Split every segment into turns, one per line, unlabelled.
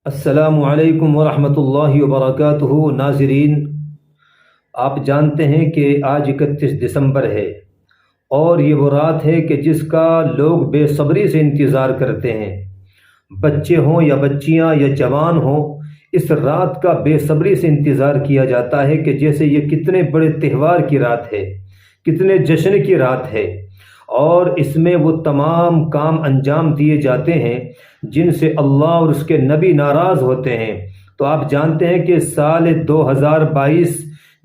السلام علیکم ورحمۃ اللہ وبرکاتہ۔ ناظرین، آپ جانتے ہیں کہ آج 31 دسمبر ہے اور یہ وہ رات ہے کہ جس کا لوگ بے صبری سے انتظار کرتے ہیں، بچے ہوں یا بچیاں یا جوان ہوں۔ اس رات کا بے صبری سے انتظار کیا جاتا ہے کہ جیسے یہ کتنے بڑے تہوار کی رات ہے، کتنے جشن کی رات ہے، اور اس میں وہ تمام کام انجام دیے جاتے ہیں جن سے اللہ اور اس کے نبی ناراض ہوتے ہیں۔ تو آپ جانتے ہیں کہ سال 2022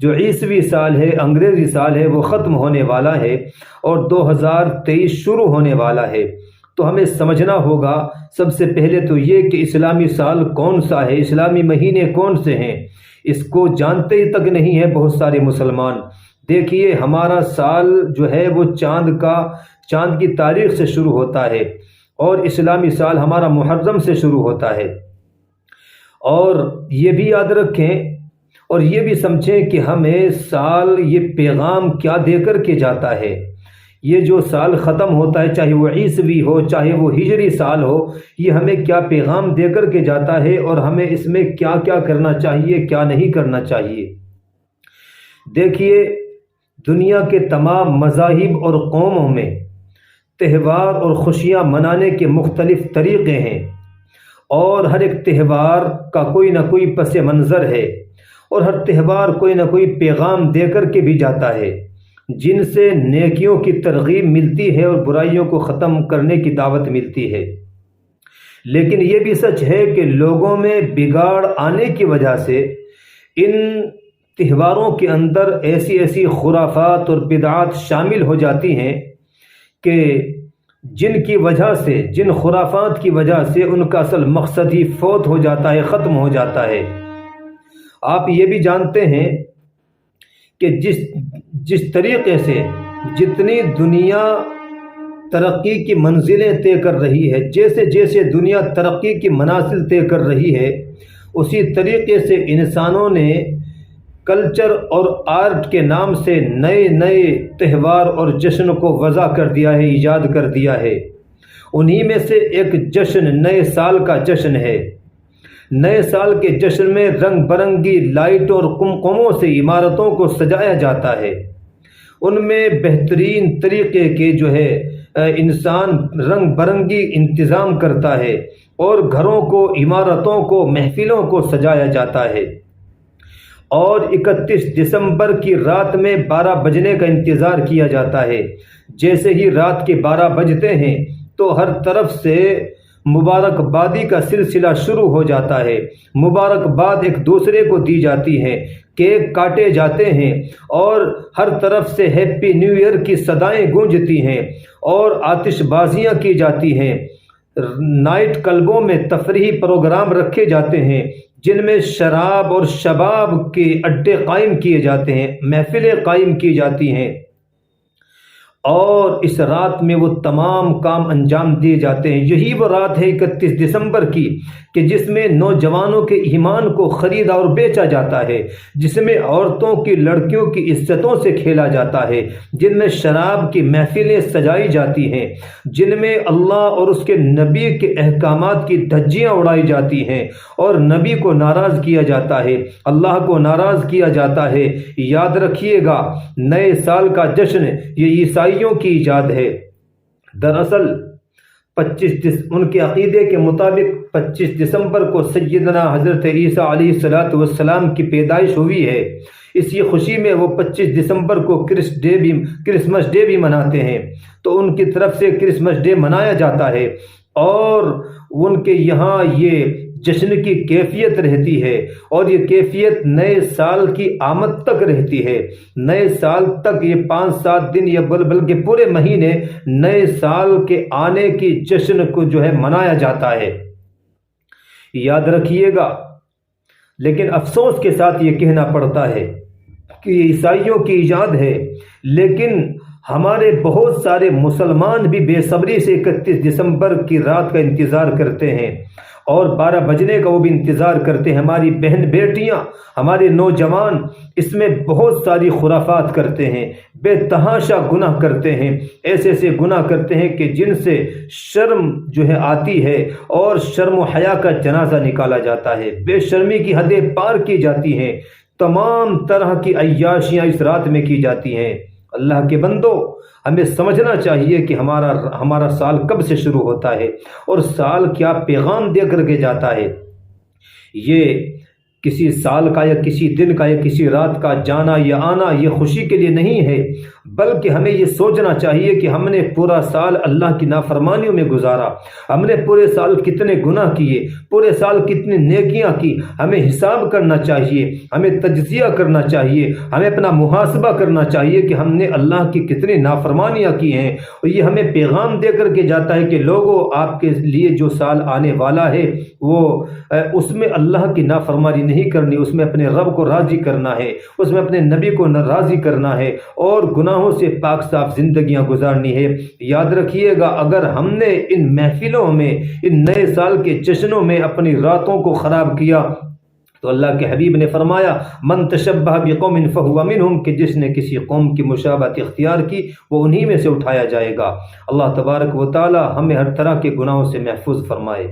جو عیسوی سال ہے، انگریزی سال ہے، وہ ختم ہونے والا ہے اور 2023 شروع ہونے والا ہے۔ تو ہمیں سمجھنا ہوگا سب سے پہلے تو یہ کہ اسلامی سال کون سا ہے، اسلامی مہینے کون سے ہیں، اس کو جانتے ہی تک نہیں ہے بہت سارے مسلمان۔ دیکھیے، ہمارا سال جو ہے وہ چاند کی تاریخ سے شروع ہوتا ہے اور اسلامی سال ہمارا محرم سے شروع ہوتا ہے۔ اور یہ بھی یاد رکھیں اور یہ بھی سمجھیں کہ ہمیں سال یہ پیغام کیا دے کر کے جاتا ہے۔ یہ جو سال ختم ہوتا ہے، چاہے وہ عیسوی ہو چاہے وہ ہجری سال ہو، یہ ہمیں کیا پیغام دے کر کے جاتا ہے اور ہمیں اس میں کیا کیا کرنا چاہیے، کیا نہیں کرنا چاہیے۔ دیکھیے، دنیا کے تمام مذاہب اور قوموں میں تہوار اور خوشیاں منانے کے مختلف طریقے ہیں، اور ہر ایک تہوار کا کوئی نہ کوئی پس منظر ہے، اور ہر تہوار کوئی نہ کوئی پیغام دے کر کے بھی جاتا ہے جن سے نیکیوں کی ترغیب ملتی ہے اور برائیوں کو ختم کرنے کی دعوت ملتی ہے۔ لیکن یہ بھی سچ ہے کہ لوگوں میں بگاڑ آنے کی وجہ سے ان تہواروں کے اندر ایسی خرافات اور بدعات شامل ہو جاتی ہیں کہ جن خرافات کی وجہ سے ان کا اصل مقصد ہی فوت ہو جاتا ہے، ختم ہو جاتا ہے۔ آپ یہ بھی جانتے ہیں کہ جس طریقے سے جتنی دنیا ترقی کی منزلیں طے کر رہی ہے، جیسے دنیا ترقی کی منازل طے کر رہی ہے، اسی طریقے سے انسانوں نے کلچر اور آرٹ کے نام سے نئے تہوار اور جشن کو وضع کر دیا ہے، ایجاد کر دیا ہے۔ انہی میں سے ایک جشن نئے سال کا جشن ہے۔ نئے سال کے جشن میں رنگ برنگی لائٹوں اور قمقموں سے عمارتوں کو سجایا جاتا ہے۔ ان میں بہترین طریقے کے انسان رنگ برنگی انتظام کرتا ہے اور گھروں کو، عمارتوں کو، محفلوں کو سجایا جاتا ہے۔ اور 31 دسمبر کی رات میں 12 بجنے کا انتظار کیا جاتا ہے۔ جیسے ہی رات کے 12 بجتے ہیں تو ہر طرف سے مبارکبادی کا سلسلہ شروع ہو جاتا ہے۔ مبارکباد ایک دوسرے کو دی جاتی ہے، کیک کاٹے جاتے ہیں اور ہر طرف سے ہیپی نیو ایئر کی صدائیں گونجتی ہیں اور آتش بازیاں کی جاتی ہیں۔ نائٹ کلبوں میں تفریحی پروگرام رکھے جاتے ہیں جن میں شراب اور شباب کے اڈے قائم کیے جاتے ہیں، محفلیں قائم کی جاتی ہیں، اور اس رات میں وہ تمام کام انجام دیے جاتے ہیں۔ یہی وہ رات ہے 31 دسمبر کی کہ جس میں نوجوانوں کے ایمان کو خریدا اور بیچا جاتا ہے، جس میں عورتوں کی، لڑکیوں کی عزتوں سے کھیلا جاتا ہے، جن میں شراب کی محفلیں سجائی جاتی ہیں، جن میں اللہ اور اس کے نبی کے احکامات کی دھجیاں اڑائی جاتی ہیں اور نبی کو ناراض کیا جاتا ہے، اللہ کو ناراض کیا جاتا ہے۔ یاد رکھیے گا، نئے سال کا جشن یہ عیسائیوں کی ایجاد ہے۔ دراصل ان کے عقیدے کے مطابق 25 دسمبر کو سیدنا حضرت عیسیٰ علیہ السلام کی پیدائش ہوئی ہے۔ اسی خوشی میں وہ 25 دسمبر کو کرسمس ڈے بھی مناتے ہیں، تو ان کی طرف سے کرسمس ڈے منایا جاتا ہے، اور ان کے یہاں یہ جشن کی کیفیت رہتی ہے، اور یہ کیفیت نئے سال کی آمد تک رہتی ہے۔ نئے سال تک یہ 5-7 دن یا بلکہ پورے مہینے نئے سال کے آنے کی جشن کو منایا جاتا ہے۔ یاد رکھیے گا، لیکن افسوس کے ساتھ یہ کہنا پڑتا ہے کہ یہ عیسائیوں کی ایجاد ہے، لیکن ہمارے بہت سارے مسلمان بھی بے صبری سے 31 دسمبر کی رات کا انتظار کرتے ہیں اور 12 بجنے کا وہ بھی انتظار کرتے ہیں۔ ہماری بہن بیٹیاں، ہمارے نوجوان اس میں بہت ساری خرافات کرتے ہیں، بے تحاشا گناہ کرتے ہیں، ایسے ایسے گناہ کرتے ہیں کہ جن سے شرم جو ہے آتی ہے اور شرم و حیا کا جنازہ نکالا جاتا ہے، بے شرمی کی حدیں پار کی جاتی ہیں، تمام طرح کی عیاشیاں اس رات میں کی جاتی ہیں۔ اللہ کے بندو، ہمیں سمجھنا چاہیے کہ ہمارا سال کب سے شروع ہوتا ہے اور سال کیا پیغام دے کر کے جاتا ہے۔ یہ کسی سال کا یا کسی دن کا یا کسی رات کا جانا یا آنا یہ خوشی کے لیے نہیں ہے، بلکہ ہمیں یہ سوچنا چاہیے کہ ہم نے پورا سال اللہ کی نافرمانیوں میں گزارا، ہم نے پورے سال کتنے گناہ کیے، پورے سال کتنی نیکیاں کی۔ ہمیں حساب کرنا چاہیے، ہمیں تجزیہ کرنا چاہیے، ہمیں اپنا محاسبہ کرنا چاہیے کہ ہم نے اللہ کی کتنی نافرمانیاں کی ہیں۔ اور یہ ہمیں پیغام دے کر کے جاتا ہے کہ لوگوں، آپ کے لیے جو سال آنے والا ہے وہ اس میں اللہ کی نافرمانی نہیں کرنی، اس میں اپنے رب کو راضی کرنا ہے، اس میں اپنے نبی کو راضی کرنا ہے اور گناہوں سے پاک صاف زندگیاں گزارنی ہے۔ یاد رکھیے گا، اگر ہم نے ان محفلوں میں، ان نئے سال کے جشنوں میں اپنی راتوں کو خراب کیا تو اللہ کے حبیب نے فرمایا من تشبہ بقوم فہو منہم، کہ جس نے کسی قوم کی مشابہت اختیار کی وہ انہی میں سے اٹھایا جائے گا۔ اللہ تبارک و تعالی ہمیں ہر طرح کے گناہوں سے محفوظ فرمائے۔